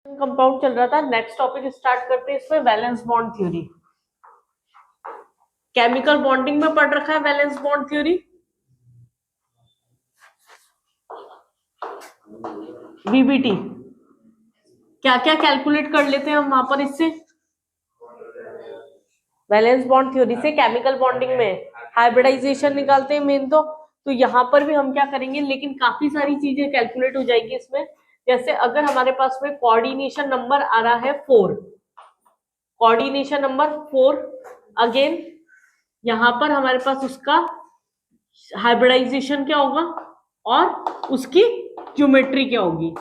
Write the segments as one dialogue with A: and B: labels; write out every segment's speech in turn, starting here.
A: Compound चल रहा था। नेक्स्ट टॉपिक स्टार्ट करते हैं इसमें valence bond theory. Chemical bonding में पढ़ रखा है वैलेंस बॉन्ड थ्योरी। वीबीटी क्या क्या कैलकुलेट कर लेते हैं हम वहां पर इससे वैलेंस बॉन्ड थ्योरी से केमिकल बॉन्डिंग में हाइब्रिडाइजेशन निकालते हैं मेन तो यहाँ पर भी हम क्या करेंगे, लेकिन काफी सारी चीजें कैलकुलेट हो जाएगी इसमें। जैसे अगर हमारे पास में कोऑर्डिनेशन नंबर आ रहा है 4, कोऑर्डिनेशन नंबर 4, अगेन यहां पर हमारे पास उसका हाइब्रिडाइजेशन क्या होगा और उसकी ज्योमेट्री क्या होगी।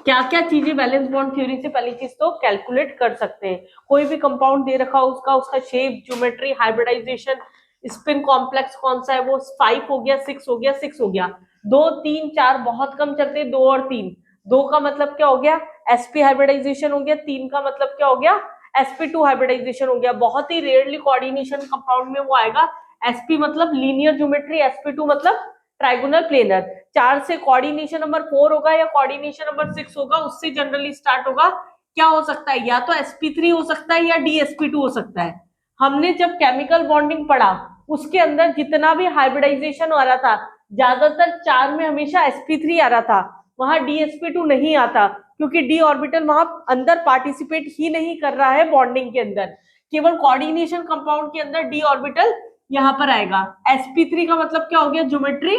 A: क्या क्या चीजें बैलेंस बॉन्ड थ्योरी से पहली चीज तो कैलकुलेट कर सकते हैं। कोई भी कंपाउंड दे रखा हो उसका shape, geometry, hybridisation, spin complex कौन सा है वो 5 हो गया, 6 हो गया, 6 हो गया, 2 3 4 बहुत कम चलते हैं, 2 और 3, 2 का मतलब क्या हो गया sp हाइब्रिडाइजेशन हो गया, 3 का मतलब क्या हो गया sp2 हाइब्रिडाइजेशन हो गया। बहुत ही रेयरली कोऑर्डिनेशन कंपाउंड में वो आएगा। sp मतलब लीनियर ज्योमेट्री, sp2 मतलब ट्राइगोनल प्लेनर। 4 से कोऑर्डिनेशन नंबर 4 होगा या कोऑर्डिनेशन नंबर 6 होगा, उससे जनरली स्टार्ट होगा। क्या हो सकता है, या तो sp3 हो सकता है या dsp2 हो सकता है। हमने जब केमिकल बॉन्डिंग पढ़ा उसके अंदर जितना भी हाइब्रिडाइजेशन आ रहा था, ज्यादातर 4 में हमेशा sp3 आ रहा था, वहां dsp2 नहीं आता, क्योंकि d ऑर्बिटल वहां अंदर पार्टिसिपेट ही नहीं कर रहा है बॉन्डिंग के अंदर। केवल कोऑर्डिनेशन कंपाउंड के अंदर d ऑर्बिटल यहां पर आएगा। sp3 का मतलब क्या हो गया, ज्योमेट्री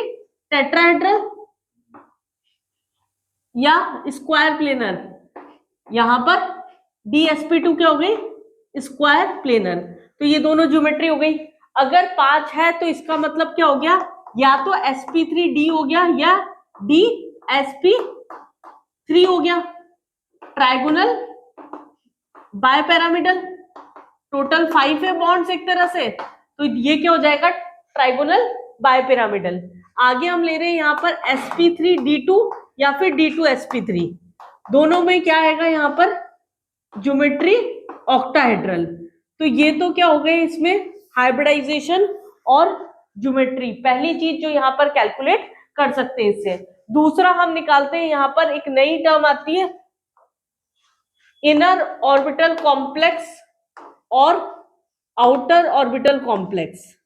A: टेट्राहेड्रल या स्क्वायर प्लेनर। यहां पर dsp2 क्या हो गई, स्क्वायर प्लेनर। तो ये दोनों ज्योमेट्री हो गई। अगर 5 है तो इसका मतलब क्या हो गया, या तो sp3d हो गया या dsp3 हो गया। ट्राइगोनल बायपैरामिडल, टोटल 5 है बॉन्ड्स एक तरह से, तो ये क्या हो जाएगा ट्राइगोनल बायपैरामिडल। आगे हम ले रहे हैं यहाँ पर sp3d2 या फिर d2sp3, दोनों में क्या आएगा यहाँ पर ज्योमेट्री ऑक्टाहेड्रल। तो ये तो क्या हो गए इसमें हाइब्रिडाइजेशन और ज्योमेट्री, पहली चीज जो यहाँ पर कैलकुलेट कर सकते हैं इससे। दूसरा हम निकालते हैं, यहाँ पर एक नई टर्म आती है इनर ऑर्बिटल कॉम्प्लेक्स और outer orbital complex.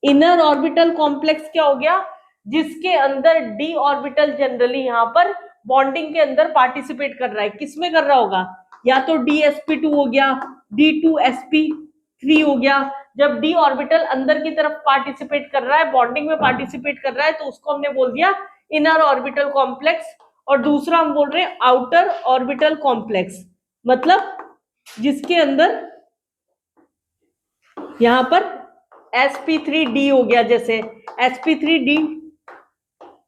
A: Inner orbital complex क्या हो गया, जिसके अंदर डी ऑर्बिटल जनरली यहाँ पर बॉन्डिंग के अंदर पार्टिसिपेट कर रहा है। किसमें कर रहा होगा, या तो dsp2 हो गया, d2sp3 हो गया। जब डी ऑर्बिटल अंदर की तरफ पार्टिसिपेट कर रहा है, बॉन्डिंग में पार्टिसिपेट कर रहा है, तो उसको हमने बोल दिया इनर ऑर्बिटल कॉम्प्लेक्स। और दूसरा हम बोल रहे हैं आउटर ऑर्बिटल कॉम्प्लेक्स, मतलब जिसके अंदर यहां पर sp3d हो गया, जैसे sp3d2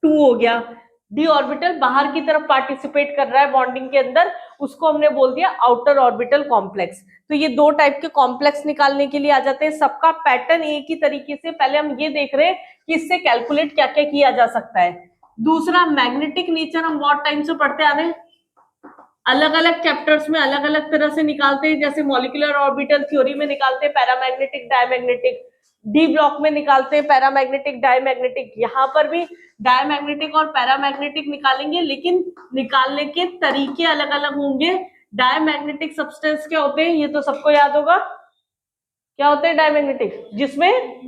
A: हो गया, डी ऑर्बिटल बाहर की तरफ पार्टिसिपेट कर रहा है बॉन्डिंग के अंदर, उसको हमने बोल दिया आउटर ऑर्बिटल कॉम्प्लेक्स। तो ये दो टाइप के कॉम्प्लेक्स निकालने के लिए आ जाते हैं। सबका पैटर्न एक ही तरीके से, पहले हम ये देख रहे हैं कि इससे कैलकुलेट क्या क्या किया जा सकता है। दूसरा मैग्नेटिक नेचर हम बहुत टाइम से पढ़ते आ रहे हैं, अलग अलग चैप्टर्स में अलग अलग तरह से निकालते हैं। जैसे मॉलिक्यूलर ऑर्बिटल थ्योरी में निकालते हैं पैरामैग्नेटिक डायमैग्नेटिक, डी ब्लॉक में निकालते हैं पैरामैग्नेटिक डायमैग्नेटिक। यहाँ पर भी डायमैग्नेटिक और पैरामैग्नेटिक निकालेंगे, लेकिन निकालने के तरीके अलग अलग होंगे। डायमैग्नेटिक सब्सटेंस क्या होते हैं, ये तो सबको याद होगा, क्या होते हैं डायमैग्नेटिक, जिसमें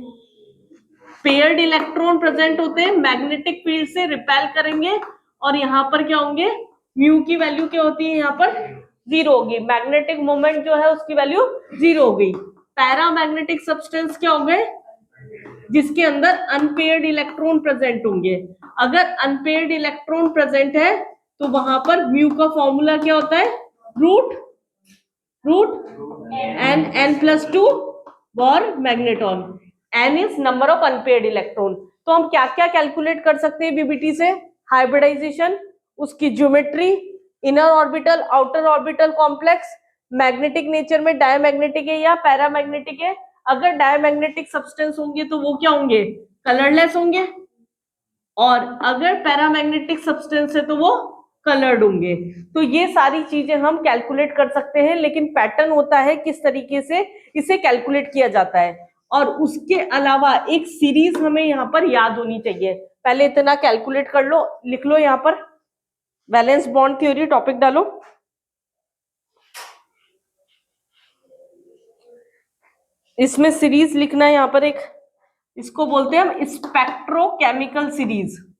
A: पेयर्ड इलेक्ट्रॉन प्रेजेंट होते हैं, मैग्नेटिक फील्ड से रिपेल करेंगे, और यहाँ पर क्या होंगे, म्यू की वैल्यू क्या होती है, यहाँ पर 0 होगी। मैग्नेटिक मोमेंट जो है उसकी वैल्यू 0 हो गई। पैरामैग्नेटिक सब्सटेंस क्या हो गए, जिसके अंदर अनपेयर्ड इलेक्ट्रॉन प्रेजेंट होंगे। अगर अनपेयर्ड इलेक्ट्रॉन प्रेजेंट है तो वहां पर म्यू का फॉर्मूला क्या होता है, रूट n+2 और magneton, n is number of unpaired electron. तो हम क्या क्या कैलकुलेट कर सकते हैं बीबीटी से, हाइब्रिडाइजेशन, उसकी geometry, inner orbital outer orbital complex, magnetic nature में डायमैग्नेटिक है या पैरामैग्नेटिक है। अगर डायमैग्नेटिक सब्सटेंस होंगे तो वो क्या होंगे, कलरलेस होंगे, और अगर पैरामैग्नेटिक सब्सटेंस है तो वो कलर्ड होंगे। तो ये सारी चीजें हम कैलकुलेट कर सकते हैं, लेकिन पैटर्न होता है किस तरीके से इसे कैलकुलेट किया जाता है। और उसके अलावा एक सीरीज हमें यहाँ पर याद होनी चाहिए। पहले इतना कैलकुलेट कर लो, लिख लो यहाँ पर वैलेंस बॉन्ड थ्योरी, टॉपिक डालो। इसमें सीरीज लिखना है यहाँ पर एक, इसको बोलते हैं हम स्पेक्ट्रोकेमिकल सीरीज।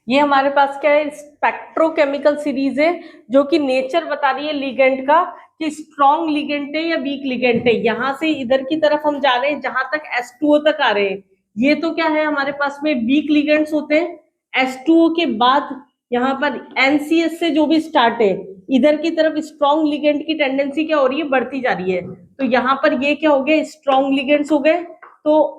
A: ये हमारे पास क्या है, स्पेक्ट्रोकेमिकल सीरीज है, जो कि नेचर बता रही है लिगेंड का कि स्ट्रॉन्ग लिगेंड है या वीक लिगेंड है। यहां से इधर की तरफ हम जा रहे हैं, जहां तक H2O तक आ रहे हैं, ये तो क्या है हमारे पास में वीक लिगेंड्स होते हैं। H2O के बाद यहाँ पर NCS से जो भी स्टार्ट है, इधर की तरफ स्ट्रॉन्ग लिगेंड की टेंडेंसी क्या हो रही है, बढ़ती जा रही है। तो यहाँ पर ये क्या हो गया, स्ट्रॉन्ग लिगेंड्स हो गए। तो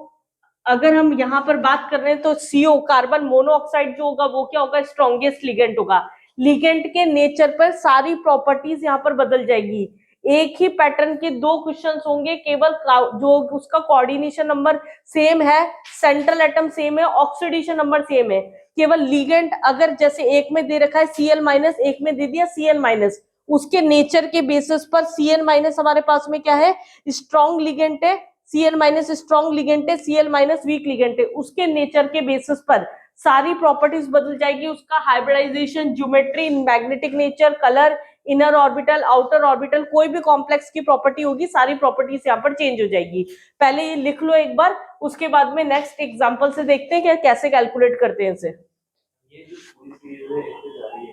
A: अगर हम यहाँ पर बात कर रहे हैं तो CO कार्बन मोनोऑक्साइड जो होगा वो क्या होगा, स्ट्रॉन्गेस्ट लिगेंड होगा। लिगेंड के नेचर पर सारी प्रॉपर्टीज यहाँ पर बदल जाएगी। एक ही पैटर्न के दो क्वेश्चंस होंगे, केवल जो उसका कोऑर्डिनेशन नंबर सेम है, सेंट्रल एटम सेम है, ऑक्सीडेशन नंबर सेम है। केवल लिगेंड अगर जैसे एक में दे रखा है Cl-, एक में दे दिया Cl-, उसके नेचर के बेसिस पर Cl- हमारे पास में क्या है, स्ट्रॉन्ग लिगेंड है, Cl- स्ट्रॉन्ग लिगेंड है, Cl- वीक लिगेंड है। उसके नेचर के बेसिस पर सारी प्रॉपर्टीज बदल जाएगी, उसका hybridisation, geometry, magnetic nature, colour, inner orbital, outer orbital, कोई भी कॉम्प्लेक्स की प्रॉपर्टी होगी, सारी प्रॉपर्टीज यहाँ पर चेंज हो जाएगी। पहले ये लिख लो एक बार, उसके बाद में नेक्स्ट एग्जांपल से देखते हैं कि कैसे कैलकुलेट करते हैं इसे। ये जो पूरी सीरीज है इससे जा रही है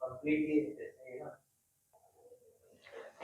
A: कंप्लीटली।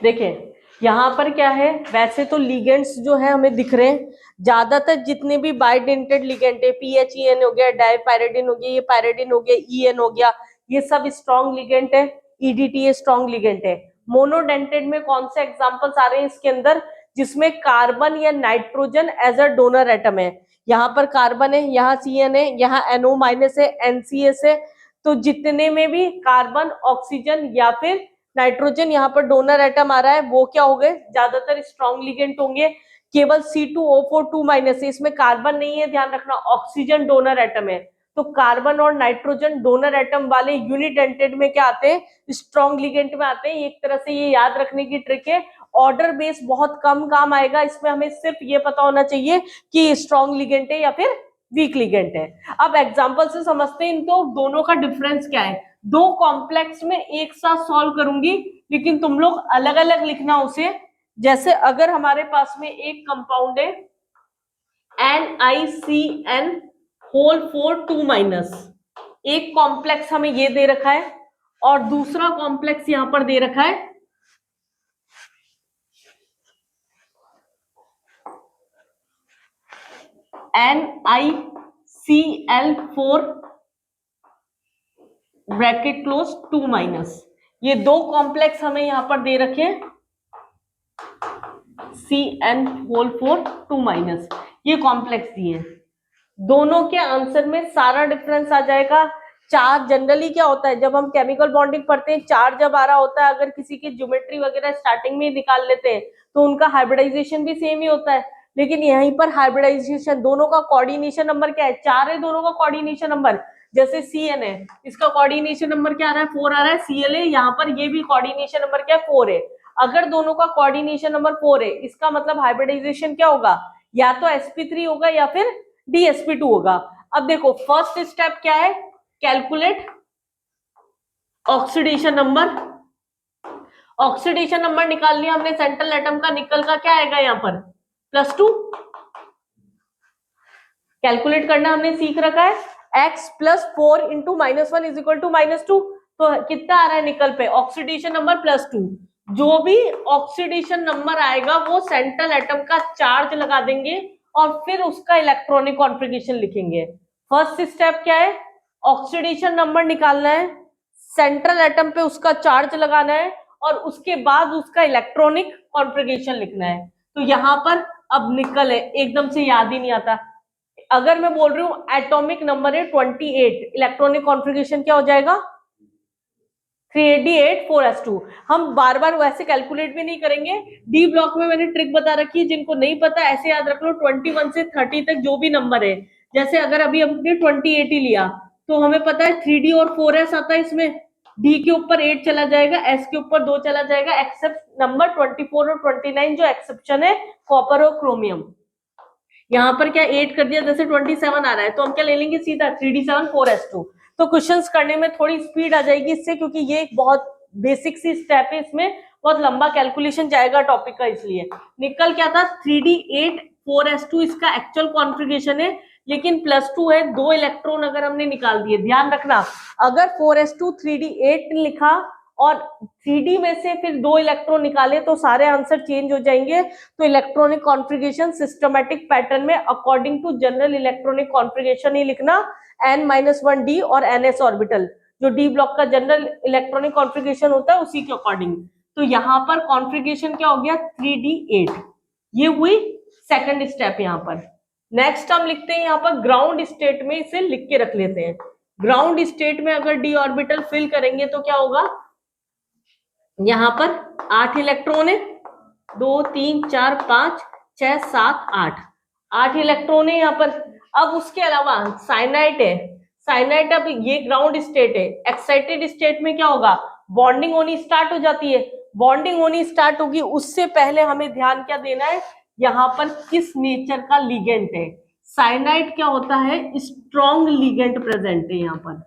A: देखें यहाँ पर क्या है, वैसे तो लिगेंड्स जो है हमें दिख रहे हैं, ज्यादातर जितने भी बाइडेंटेड लिगेंड है, PHEN हो गया, डाइपायरिडिन हो गया, ये पायरिडिन हो गया, EN हो गया, ये सब स्ट्रॉन्ग लिगेंड है। EDTA स्ट्रॉन्ग लिगेंड है। मोनोडेंटेड में कौन से एग्जांपल्स आ रहे हैं इसके अंदर, जिसमें कार्बन या nitrogen as a donor atom है। यहाँ पर कार्बन है, यहाँ CN है, यहाँ NO- है, NCS है। तो जितने में भी कार्बन, ऑक्सीजन या फिर नाइट्रोजन यहाँ पर डोनर एटम आ रहा है, वो क्या हो गए, ज्यादातर स्ट्रॉन्ग लिगेंड होंगे। केवल C2O4 2- है, इसमें कार्बन नहीं है, ध्यान रखना, ऑक्सीजन डोनर एटम है। तो कार्बन और नाइट्रोजन डोनर एटम वाले यूनिडेंटेड में क्या आते हैं, स्ट्रॉन्ग लिगेंड में आते हैं। एक तरह से ये याद रखने की ट्रिक है। ऑर्डर बेस बहुत कम काम आएगा, इसमें हमें सिर्फ ये पता होना चाहिए कि स्ट्रॉन्ग लिगेंड है या फिर वीक लिगेंड है। अब एग्जांपल से समझते हैं इनको, दोनों का डिफरेंस क्या है। दो कॉम्प्लेक्स में एक साथ सॉल्व करूंगी, लेकिन तुम लोग अलग अलग लिखना उसे। जैसे अगर हमारे पास में एक कंपाउंड है NiCN4 एक कॉम्प्लेक्स हमें ये दे रखा है, और दूसरा कॉम्प्लेक्स यहां पर दे रखा है NiCl4 ब्रैकेट क्लोज 2-। ये दो कॉम्प्लेक्स हमें यहां पर दे रखे CN4 ये कॉम्प्लेक्स दिए। दोनों के आंसर में सारा डिफरेंस आ जाएगा। चार्ज जनरली क्या होता है, जब हम केमिकल बॉन्डिंग पढ़ते हैं, चार्ज जब आ रहा होता है, अगर किसी की ज्योमेट्री वगैरह स्टार्टिंग में निकाल लेते हैं तो उनका हाइब्रिडाइजेशन भी सेम ही होता है। लेकिन यहीं पर हाइब्रिडाइजेशन, दोनों का कोऑर्डिनेशन नंबर क्या है, 4 है दोनों का कोऑर्डिनेशन नंबर। जैसे CN है, इसका कोऑर्डिनेशन नंबर क्या आ रहा है, 4 आ रहा है। Cl है, यहाँ पर ये भी कोऑर्डिनेशन नंबर क्या है, 4 है। अगर दोनों का कोऑर्डिनेशन नंबर 4 है, इसका मतलब हाइब्रिडाइजेशन क्या होगा, या तो sp3 होगा या फिर DsP2 होगा। अब देखो फर्स्ट स्टेप क्या है, calculate oxidation number. Oxidation number निकाल लिया हमने सेंट्रल एटम का, निकल का क्या आएगा यहाँ पर +2। कैलकुलेट करना हमने सीख रखा है, x + 4 × -1 = -2। तो कितना आ रहा है निकल पे, ऑक्सीडेशन नंबर +2। जो भी ऑक्सीडेशन नंबर आएगा वो सेंट्रल एटम का चार्ज लगा देंगे और फिर उसका इलेक्ट्रॉनिक कॉन्फ़िगरेशन लिखेंगे। फर्स्ट स्टेप क्या है, ऑक्सीडेशन नंबर निकालना है, सेंट्रल एटम पे उसका चार्ज लगाना है और उसके बाद उसका इलेक्ट्रॉनिक कॉन्फ़िगरेशन लिखना है। तो यहाँ पर अब निकल है, एकदम से याद ही नहीं आता। अगर मैं बोल रही हूँ एटॉमिक नंबर है 28, इलेक्ट्रॉनिक कॉन्फ़िगरेशन क्या हो जाएगा 388 4s2। हम बार बार वैसे कैलकुलेट भी नहीं करेंगे, डी ब्लॉक में मैंने ट्रिक बता रखी है, जिनको नहीं पता ऐसे याद रख लो 21 से 30 तक जो भी नंबर है। जैसे अगर अभी हमने 28 ही लिया तो हमें पता है 3d और 4s आता है, इसमें d के ऊपर 8 चला जाएगा, s के ऊपर 2 चला जाएगा, एक्सेप्ट नंबर 24 और 29 जो एक्सेप्शन है कॉपर और क्रोमियम। यहाँ पर क्या 8 कर दिया, जैसे 27 आ रहा है तो हम क्या ले लेंगे सीधा 3d7 4s2। तो क्वेश्चंस करने में थोड़ी स्पीड आ जाएगी इससे, क्योंकि ये एक बहुत बेसिक सी स्टेप है, इसमें बहुत लंबा कैलकुलेशन जाएगा टॉपिक का। इसलिए निकल क्या था 3d8 4s2 इसका एक्चुअल कॉन्फ़िगरेशन है, लेकिन +2 है, 2 इलेक्ट्रॉन अगर हमने निकाल दिए, ध्यान रखना अगर 4s2 3d8 लिखा और 3d में से फिर 2 इलेक्ट्रॉन निकाले तो सारे आंसर चेंज हो जाएंगे। तो इलेक्ट्रॉनिक कॉन्फ़िगरेशन सिस्टमैटिक पैटर्न में according to general electronic configuration ही लिखना, n-1d और ns ऑर्बिटल, जो डी ब्लॉक का जनरल इलेक्ट्रॉनिक कॉन्फ़िगरेशन होता है उसी के अकॉर्डिंग। तो यहाँ पर कॉन्फ़िगरेशन क्या हो गया 3d8, ये हुई सेकंड स्टेप। यहाँ पर नेक्स्ट हम लिखते हैं यहाँ पर ग्राउंड स्टेट में, इसे लिख के रख लेते हैं। ग्राउंड स्टेट में अगर डी ऑर्बिटल फिल करेंगे तो क्या होगा, यहाँ पर 8 इलेक्ट्रॉन है, 2 3 4 5 6 7 8 इलेक्ट्रॉन है यहाँ पर। अब उसके अलावा साइनाइट है, साइनाइट अब ये ग्राउंड स्टेट है, एक्साइटेड स्टेट में क्या होगा बॉन्डिंग होनी स्टार्ट हो जाती है। बॉन्डिंग होनी स्टार्ट होगी, उससे पहले हमें ध्यान क्या देना है, यहाँ पर किस नेचर का लिगेंड है। साइनाइट क्या होता है, स्ट्रॉन्ग लिगेंड प्रेजेंट है यहाँ पर।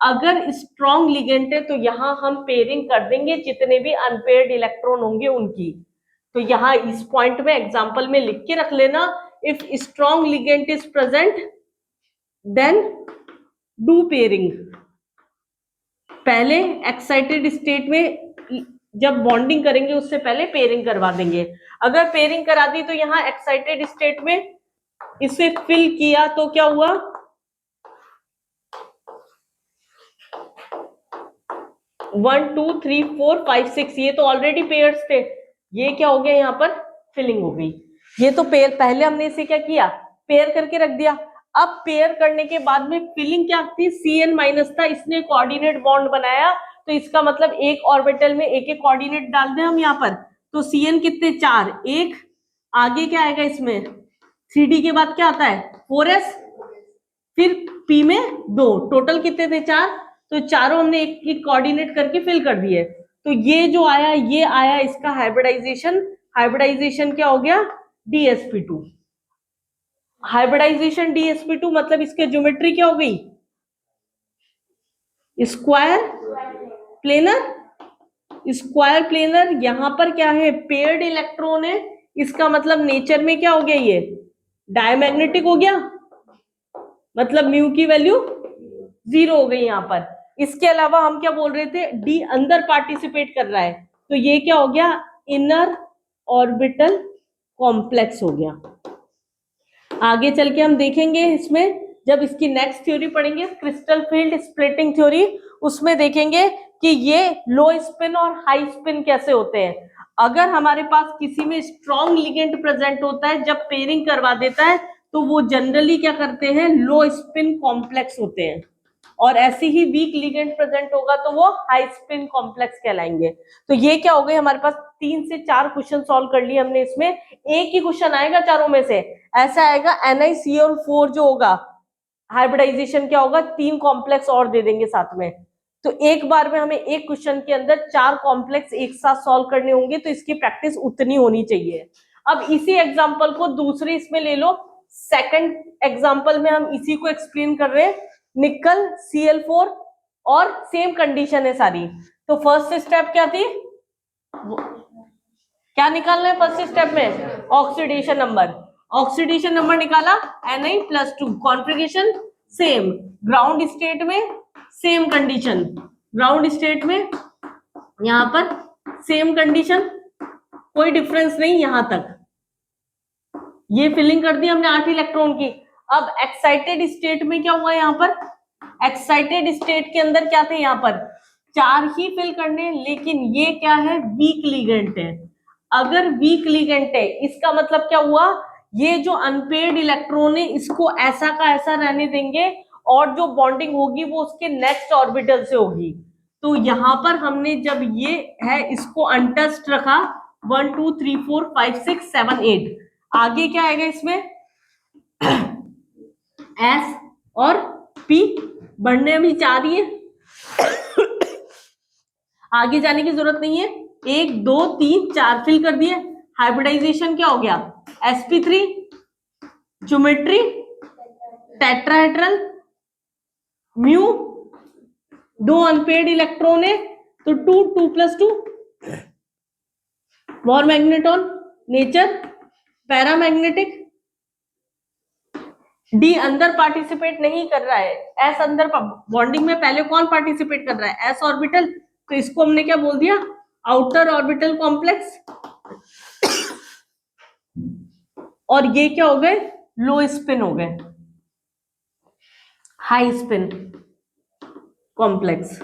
A: अगर स्ट्रॉन्ग लिगेंड है तो यहाँ हम पेयरिंग कर देंगे जितने भी अनपेयर्ड इलेक्ट्रॉन होंगे उनकी। तो यहाँ इस पॉइंट में एग्जांपल में लिख के रख लेना, if strong ligand is present then do pairing. पहले एक्साइटेड स्टेट में जब बॉन्डिंग करेंगे उससे पहले पेयरिंग करवा देंगे। अगर पेयरिंग करा दी तो यहाँ एक्साइटेड स्टेट में इसे फिल किया तो क्या हुआ, one two three four five six, ये तो ऑलरेडी पेयर्स थे, ये क्या हो गया यहाँ पर फिलिंग हो गई। ये तो पेयर, पहले हमने इसे क्या किया पेयर करके रख दिया। अब पेयर करने के बाद में फिलिंग क्या थी, Cn- था, इसने कोऑर्डिनेट बॉन्ड बनाया, तो इसका मतलब एक ऑर्बिटल में एक एक कोऑर्डिनेट डाल दें हम यहाँ पर। तो Cn कितने 4, एक आगे क्या आएगा इसमें 3d के बाद क्या आता है 4s, फिर p में 2, टोटल कितने थे 4, तो चारों हमने एक एक कोऑर्डिनेट करके फिल कर दिए। तो ये जो आया ये आया इसका हाइब्रिडाइजेशन, हाइब्रिडाइजेशन क्या हो गया dsp2। हाइब्रिडाइजेशन dsp2 मतलब इसके ज्योमेट्री क्या हो गई स्क्वायर प्लेनर, स्क्वायर प्लेनर। यहां पर क्या है पेयर्ड इलेक्ट्रॉन है, इसका मतलब नेचर में क्या हो गया ये डायमैग्नेटिक हो गया, मतलब म्यू की वैल्यू 0 हो गई यहाँ पर। इसके अलावा हम क्या बोल रहे थे, डी अंदर पार्टिसिपेट कर रहा है, तो ये क्या हो गया इनर ऑर्बिटल कॉम्प्लेक्स हो गया। आगे चल के हम देखेंगे इसमें, जब इसकी नेक्स्ट थ्योरी पढ़ेंगे क्रिस्टल फील्ड स्प्लिटिंग थ्योरी, उसमें देखेंगे कि ये लो स्पिन और हाई स्पिन कैसे होते हैं। अगर हमारे पास किसी में स्ट्रॉन्ग लिगेंड प्रेजेंट होता है, जब पेयरिंग करवा देता है तो वो जनरली क्या करते हैं लो स्पिन कॉम्प्लेक्स होते हैं, और ऐसे ही वीक लिगेंड प्रेजेंट होगा तो वो हाई स्पिन कॉम्प्लेक्स कहलाएंगे। तो ये क्या हो गए हमारे पास 3 से 4 क्वेश्चन सॉल्व कर लिए हमने। इसमें एक ही क्वेश्चन आएगा चारों में से, ऐसा आएगा NiCl4 जो होगा हाइब्रिडाइजेशन क्या होगा 3 कॉम्प्लेक्स और दे देंगे साथ में। तो एक बार में हमें एक क्वेश्चन के अंदर 4 कॉम्प्लेक्स एक साथ सॉल्व करने होंगे, तो इसकी प्रैक्टिस उतनी होनी चाहिए। अब इसी एग्जांपल को दूसरे इसमें ले लो, सेकंड एग्जांपल में हम इसी को एक्सप्लेन कर रहे हैं, निकल Cl4 और सेम कंडीशन है सारी। तो फर्स्ट स्टेप क्या थी, क्या निकालना है फर्स्ट स्टेप में, ऑक्सीडेशन नंबर। ऑक्सीडेशन नंबर निकाला Na+2, configuration same, ground state में सेम कंडीशन, ग्राउंड स्टेट में यहां पर सेम कंडीशन, कोई डिफरेंस नहीं यहां तक। ये फिलिंग कर दी हमने 8 इलेक्ट्रॉन की। अब एक्साइटेड स्टेट में क्या हुआ, यहाँ पर एक्साइटेड स्टेट के अंदर क्या थे, यहाँ पर 4 ही फिल करने, लेकिन ये क्या है, वीक लिगेंड है। अगर वीक लिगेंड है इसका मतलब क्या हुआ, ये जो अनपेयर्ड इलेक्ट्रॉन है इसको ऐसा का ऐसा रहने देंगे और जो बॉन्डिंग होगी वो उसके नेक्स्ट ऑर्बिटल से होगी। तो यहां पर हमने जब ये है इसको अनटच्ड रखा, 1 2 3 4 5 6 7 8, आगे क्या आएगा इसमें एस और पी, बढ़ने अभी 4 ही है आगे जाने की जरूरत नहीं है, 1 2 3 4 फिल कर दिए। हाइब्रिडाइजेशन क्या हो गया, sp3 geometry tetrahedral, mu 2 unpaired electron है तो 2 2 + 2 मोर मैग्नेटॉन, नेचर पैरामैग्नेटिक। डी अंदर पार्टिसिपेट नहीं कर रहा है, एस अंदर बॉन्डिंग में पहले कौन पार्टिसिपेट कर रहा है, एस ऑर्बिटल, तो इसको हमने क्या बोल दिया, आउटर ऑर्बिटल कॉम्प्लेक्स। और ये क्या हो गए, लो स्पिन हो गए, हाई स्पिन कॉम्प्लेक्स।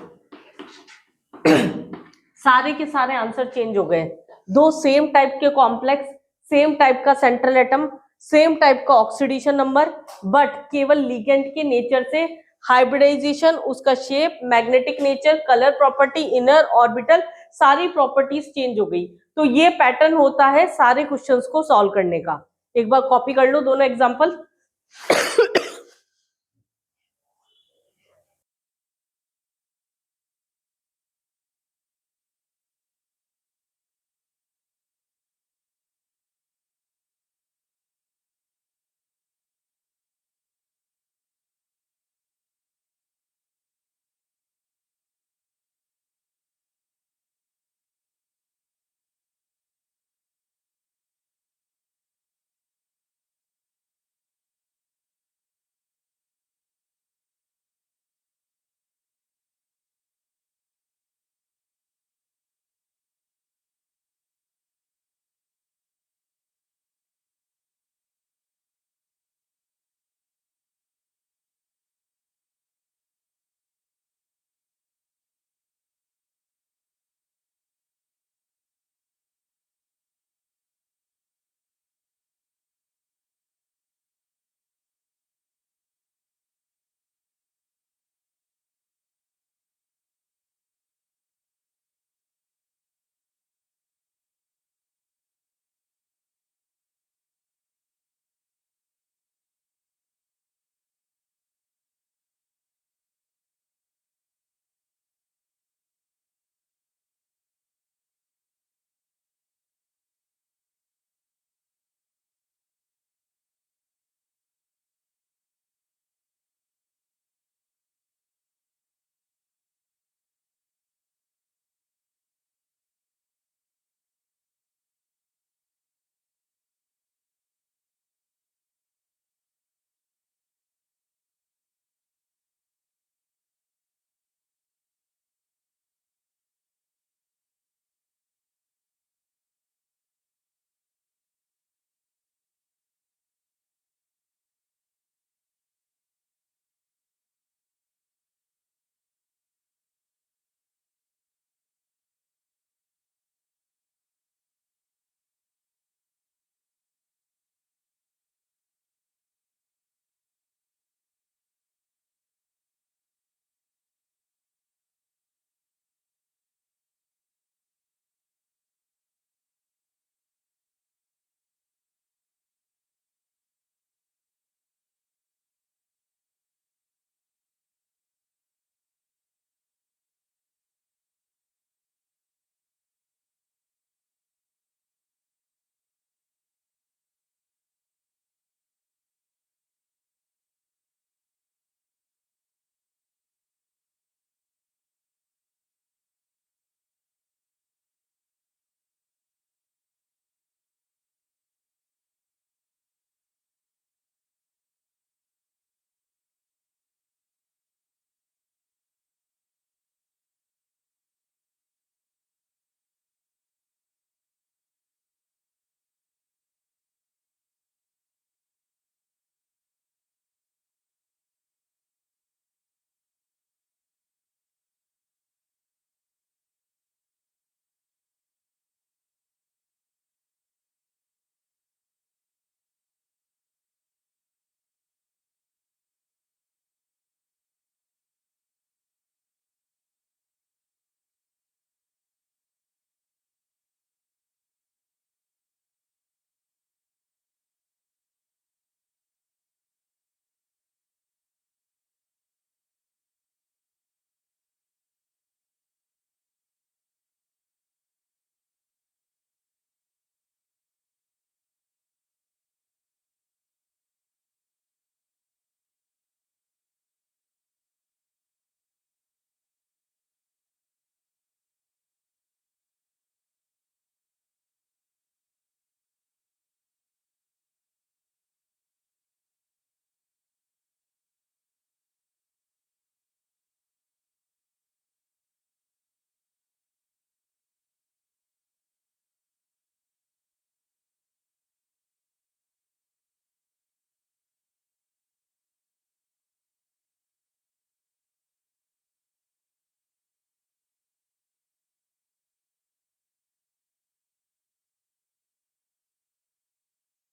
A: सारे के सारे आंसर चेंज हो गए, दो सेम टाइप के कॉम्प्लेक्स, सेम टाइप का सेंट्रल एटम, सेम टाइप का ऑक्सीडेशन नंबर, बट केवल लिगेंड के नेचर से हाइब्रिडाइजेशन, उसका shape, magnetic nature, colour property, inner orbital, सारी प्रॉपर्टीज चेंज हो गई। तो ये पैटर्न होता है सारे क्वेश्चंस को सॉल्व करने का। एक बार कॉपी कर लो दोनों एग्जांपल।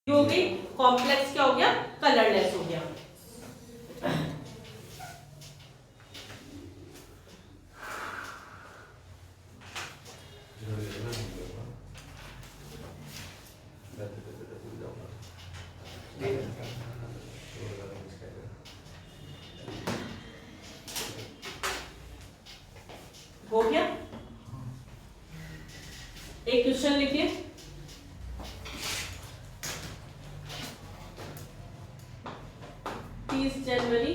A: हो गई, कॉम्प्लेक्स क्या हो गया, कलरलेस हो गया। हो गया, एक क्वेश्चन लिखिए। 30 जनवरी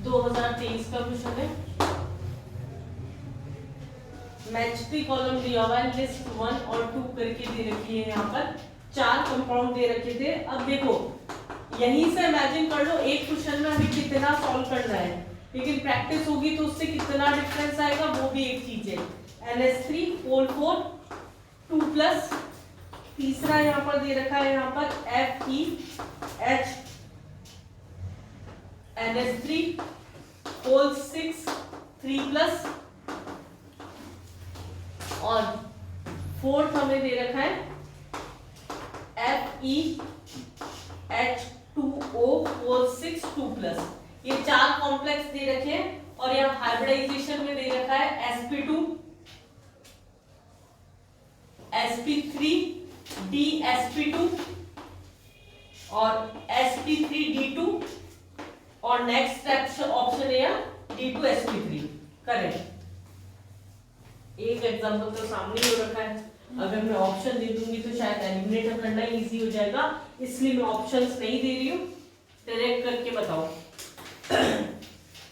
A: 2023 का क्वेश्चन है। मैच दी कॉलम दिया हुआ है, लिस्ट 1 और 2 करके दे रखी है। यहाँ पर 4 कंपाउंड दे रखे थे। अब देखो यहीं से इमेजिन कर लो एक क्वेश्चन में हमें कितना सॉल्व करना है, लेकिन प्रैक्टिस होगी तो उससे कितना डिफरेंस आएगा वो भी एक चीज है। NH3 4 2+, तीसरा यहाँ पर दे रखा है, यहाँ पर FeH NH3 6 3+, और फोर्थ हमें दे रखा है FeH2O 6 2+। ये 4 कॉम्प्लेक्स दे रखे हैं, और यहाँ हाइब्रिडाइजेशन में दे रखा है sp2 sp3 dsp2 और sp3d2, और नेक्स्ट ऑप्शन है यहाँ d2sp3। करेक्ट। एक एग्जांपल तो सामने ही हो रखा है, अगर मैं ऑप्शन दे दूंगी तो शायद एलिमिनेट करना इजी हो जाएगा, इसलिए मैं ऑप्शंस नहीं दे रही हूँ, डायरेक्ट करके बताओ।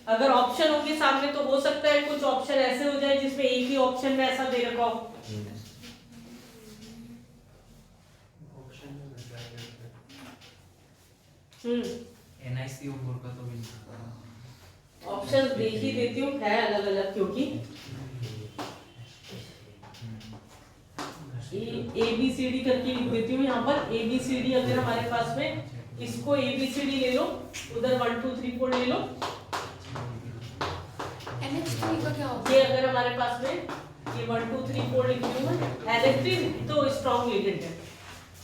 A: अगर ऑप्शन होंगे सामने तो हो सकता है कुछ ऑप्शन ऐसे हो जाए जिसमें एक ही ऑप्शन में ऐसा दे रखा हो।
B: NiCO4 का तो भी
A: ऑप्शन देख ही देती हूँ, है अलग अलग, क्योंकि ABCD करके लिख देती हूँ। यहाँ पर ABCD अगर हमारे पास में, इसको ABCD ले लो, उधर 1 2 3 4 ले लो।
C: NH3 का क्या होगा?
A: ये अगर हमारे पास में ये 1 2 3 4 लिख रही हूँ मैं, NH3 तो स्ट्रॉन्ग लिगेंड है,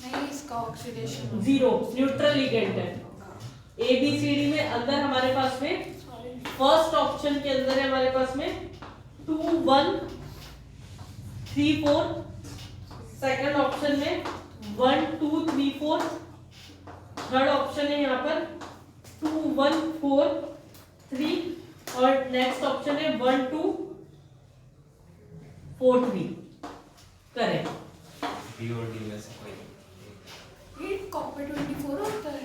C: नहीं इसका ऑक्सीडेशन
A: 0 न्यूट्रल लिगेंड है। ABCD में अंदर हमारे पास में फर्स्ट ऑप्शन के अंदर है हमारे पास में 2 1 3 4, सेकंड ऑप्शन में 1 2 3 4, थर्ड ऑप्शन है यहाँ पर 2 1 4 3, और नेक्स्ट ऑप्शन है 1 2 4 3। करेक्ट।
B: बी और डी में से कोई
C: ये कॉपर 24 होता है,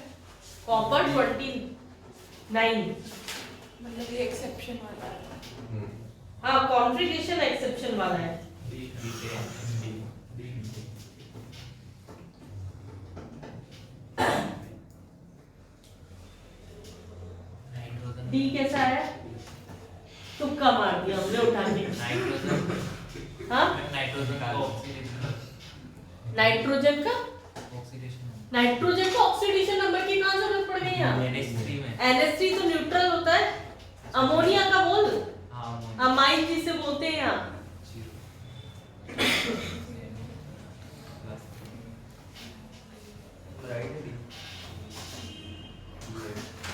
A: कॉपर 29,
C: मतलब ये एक्सेप्शन वाला है।
A: हाँ कॉन्ट्रीब्यूशन एक्सेप्शन वाला है।
B: डी नाइट्रोजन
A: डी कैसा है? तुक्का मार दिया हमने उठा के।
B: नाइट्रोजन
A: हाँ
B: नाइट्रोजन का ऑक्सीडेशन
A: नाइट्रोजन का
B: ऑक्सीडेशन
A: नाइट्रोजन का ऑक्सीडेशन नंबर की कहाँ जरूरत पड़ गई यहाँ?
B: NH3 में
A: NH3 तो न्यूट्रल होता है। अमोनिया का बोल,
B: हाँ
A: अमाइन जिसे बोलते हैं यहाँ।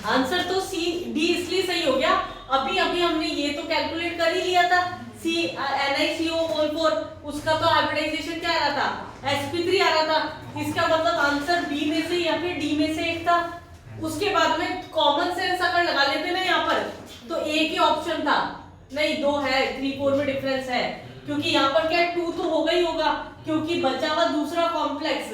A: आंसर तो सी डी इसलिए सही हो गया, अभी अभी हमने ये तो कैलकुलेट कर ही लिया था। NiCO4 उसका तो हाइब्रिडाइजेशन क्या आ रहा था? sp3 आ रहा था। इसका मतलब आंसर बी में से या फिर डी में से एक था। उसके बाद में कॉमन सेंस अगर लगा लेते ना यहाँ पर, तो एक ही ऑप्शन था, नहीं दो है, 3 4 में डिफरेंस है, क्योंकि यहाँ पर क्या 2 तो होगा ही होगा, क्योंकि बचा हुआ दूसरा कॉम्प्लेक्स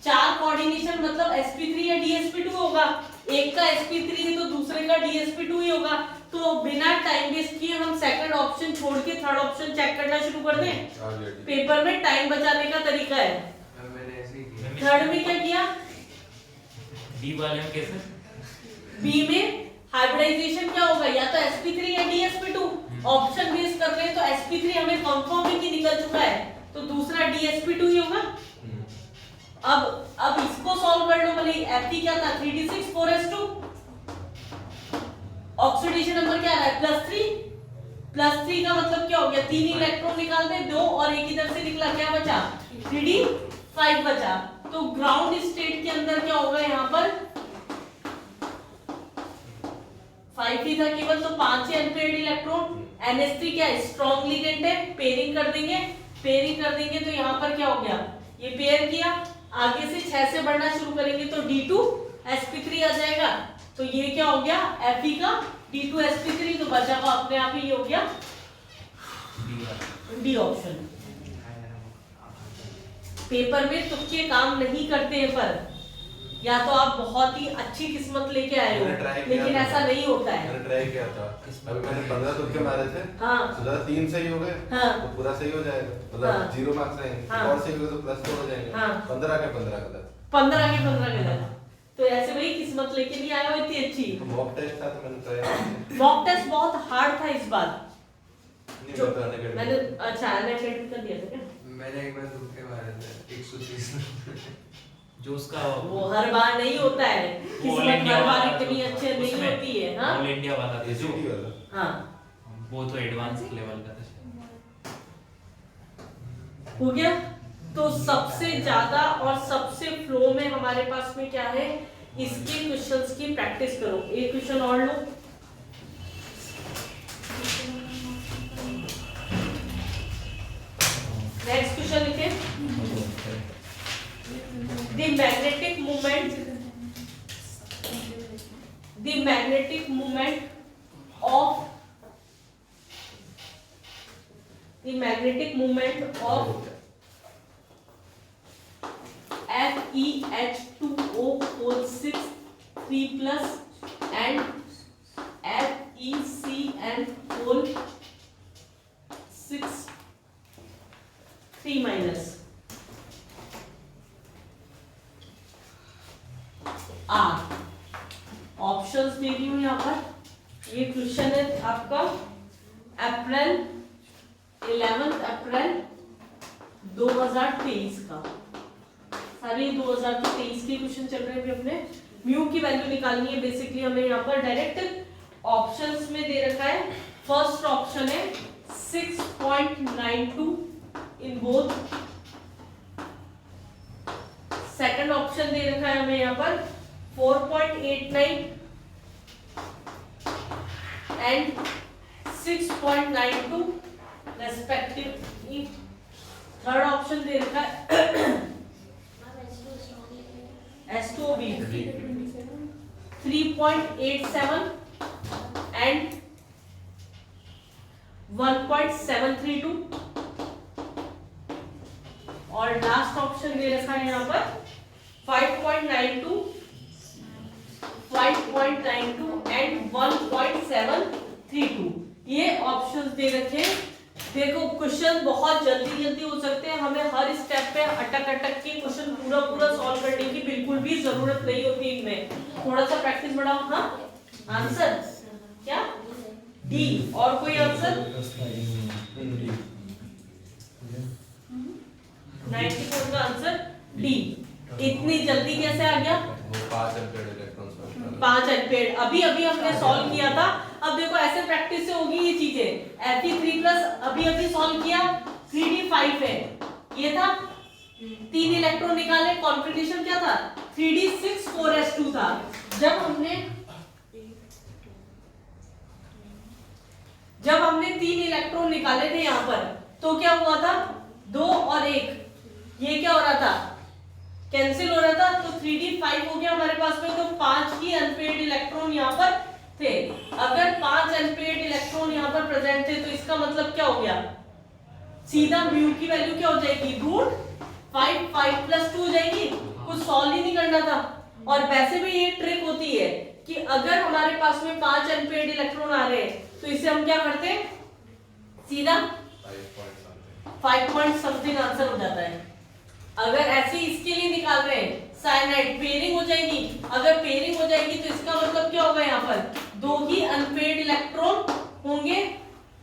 A: 4 कोऑर्डिनेशन मतलब sp3 या dsp2 होगा। एक का sp3 है तो दूसरे का dsp2 ही होगा। तो बिना टाइम वेस्ट किए हम सेकंड ऑप्शन छोड़ के थर्ड ऑप्शन चेक करना शुरू कर दें। पेपर में टाइम बचाने का तरीका है।
B: मैंने ऐसे ही किया।
A: थर्ड में क्या किया?
B: डी वाले में कैसे?
A: बी में हाइब्रिडाइजेशन क्या होगा, या तो sp3 या dsp2। ऑप्शन बेस कर रहे हैं तो sp3 हमें कंफर्म है कि निकल चुका है, तो दूसरा dsp2 ही होगा। अब इसको सॉल्व कर लो। भले Fe क्या था? 3d6 4s2। ऑक्सीडेशन नंबर क्या आ रहा है? +3 का मतलब क्या हो गया? 3 इलेक्ट्रॉन निकाल दे, 2 और एक इधर से निकला, क्या बचा? 3d5 बचा। तो ग्राउंड स्टेट के अंदर क्या होगा यहाँ पर 5 ही था केवल, तो 5 ही अनपेयर्ड इलेक्ट्रॉन। NH3 क्या स्ट्रॉन्ग लिगेंड है, पेयरिंग कर देंगे तो यहाँ पर क्या हो गया, ये पेयर किया, आगे से 6 से बढ़ना शुरू करेंगे तो D2sp3 आ जाएगा। तो ये क्या हो गया Fe का D2sp3, तो बचा हुआ अपने आप ही हो गया डी ऑप्शन। पेपर में तुक्के काम नहीं करते हैं, पर या तो आप बहुत ही अच्छी किस्मत लेके आए हो, लेकिन ऐसा नहीं होता है।
D: मैंने ट्राई किया था, अभी मैंने 15 तुक्के मारे थे।
A: हाँ।
D: तो 3 सही हो गए।
A: हाँ।
D: तो पूरा सही हो जाएगा, मतलब
A: हाँ।
D: 0 मार्क्स आएंगे।
A: हाँ।
D: और सही हो तो +2 हो जाएंगे।
A: हाँ।
D: 15 के 15 गलत।
A: 15 के 15 गलत। तो ऐसे भाई किस्मत लेके नहीं आए हो इतनी अच्छी।
D: तो मॉक टेस्ट था तो मैंने ट्राई किया।
A: मॉक टेस्ट बहुत हार्ड था इस बार।
D: नहीं
A: जो
D: पता नहीं
A: मैंने अच्छा अनएकेडमी कर दिया था क्या?
B: मैंने एक बार तुक्के मारे थे 130 जो उसका
A: वो हर बार नहीं होता है,
B: All
A: किस्मत
B: India
A: हर बार
B: वाला
A: इतनी
B: जो
A: अच्छी नहीं
B: उसमें
A: होती है। हाँ
B: ऑल इंडिया वाला था जो
D: ACT वाला।
A: हाँ
B: वो तो एडवांस लेवल का था।
A: हो गया। तो सबसे ज्यादा और सबसे फ्लो में हमारे पास में क्या है, इसके क्वेश्चंस की प्रैक्टिस करो। एक क्वेश्चन और लो, नेक्स्ट क्वेश्चन लिखे। The magnetic moment of FeH2O whole 6 3+ and FeCN whole 6 3-। Options दे रही हूँ यहाँ पर। ये क्वेश्चन है आपका अप्रैल 11 अप्रैल 2023 का। सारे 2023 के क्वेश्चन चल रहे हैं अपने। म्यू की वैल्यू निकालनी है बेसिकली हमें। यहाँ पर डायरेक्ट ऑप्शंस में दे रखा है। फर्स्ट ऑप्शन है 6.92 इन बोथ। सेकंड ऑप्शन दे रखा है हमें यहाँ पर 4.89 एंड 6.92 रेस्पेक्टिवली। थर्ड ऑप्शन दे रखा है S2O 3.87 एंड 1.732 और लास्ट ऑप्शन दे रखा है यहाँ पर 5.92 एंड 1.732। ये ऑप्शंस दे रखे। देखो क्वेश्चन बहुत जल्दी जल्दी हो सकते हैं, हमें हर स्टेप पे अटक के क्वेश्चन पूरा सॉल्व करने की बिल्कुल भी जरूरत नहीं होती इनमें। थोड़ा सा प्रैक्टिस बढ़ाओ। हाँ आंसर क्या डी। और कोई आंसर 94 का आंसर डी। इतनी जल्दी कैसे आ गया?
D: वो 5 अनपेयर्ड इलेक्ट्रॉन्स वाला।
A: 5 अनपेयर्ड अभी हमने सॉल्व किया था। अब देखो ऐसे प्रैक्टिस से होगी ये चीजें। Fe3+ अभी सॉल्व किया, 3d5 है, ये था 3 इलेक्ट्रॉन निकाले। कॉन्फिगरेशन क्या था 3d6 4s2 था। जब हमने 3 इलेक्ट्रॉन निकाले थे यहाँ पर, तो क्या हुआ था 2 और 1, ये क्या हो रहा था कैंसिल हो रहा था। तो 3d5 हो गया हमारे पास में। तो 5 ही अनपेयर्ड इलेक्ट्रॉन यहाँ पर थे। अगर 5 अनपेयर्ड इलेक्ट्रॉन यहाँ पर प्रेजेंट थे तो इसका मतलब क्या हो गया, सीधा म्यू की वैल्यू क्या हो जाएगी √5 5+2 हो जाएगी। कुछ सॉल्व ही नहीं करना था। और वैसे भी ये ट्रिक होती है कि अगर हमारे पास में 5 अनपेयर्ड इलेक्ट्रॉन आ रहे हैं तो इसे हम क्या करते हैं, सीधा 5 पॉइंट समथिंग आंसर हो जाता है। अगर ऐसे इसके लिए निकाल रहे हैं साइनाइड, पेयरिंग हो जाएगी। अगर पेयरिंग हो जाएगी तो इसका मतलब क्या होगा, यहाँ पर 2 ही अनपेयर्ड इलेक्ट्रॉन होंगे।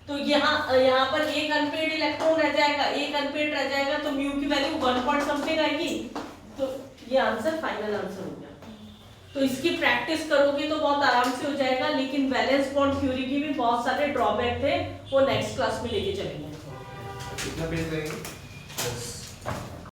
A: तो यहाँ पर एक अनपेयर्ड इलेक्ट्रॉन रह जाएगा, एक अनपेयर्ड रह जाएगा, तो म्यू की वैल्यू 1 पॉइंट समथिंग आएगी। तो ये आंसर फाइनल आंसर हो गया। तो इसकी प्रैक्टिस करोगे तो बहुत आराम से हो जाएगा। लेकिन वैलेंस बॉन्ड थ्योरी की भी बहुत सारे ड्रॉबैक थे, वो नेक्स्ट क्लास में लेके चलेंगे।
D: कितना पेज लगेगा?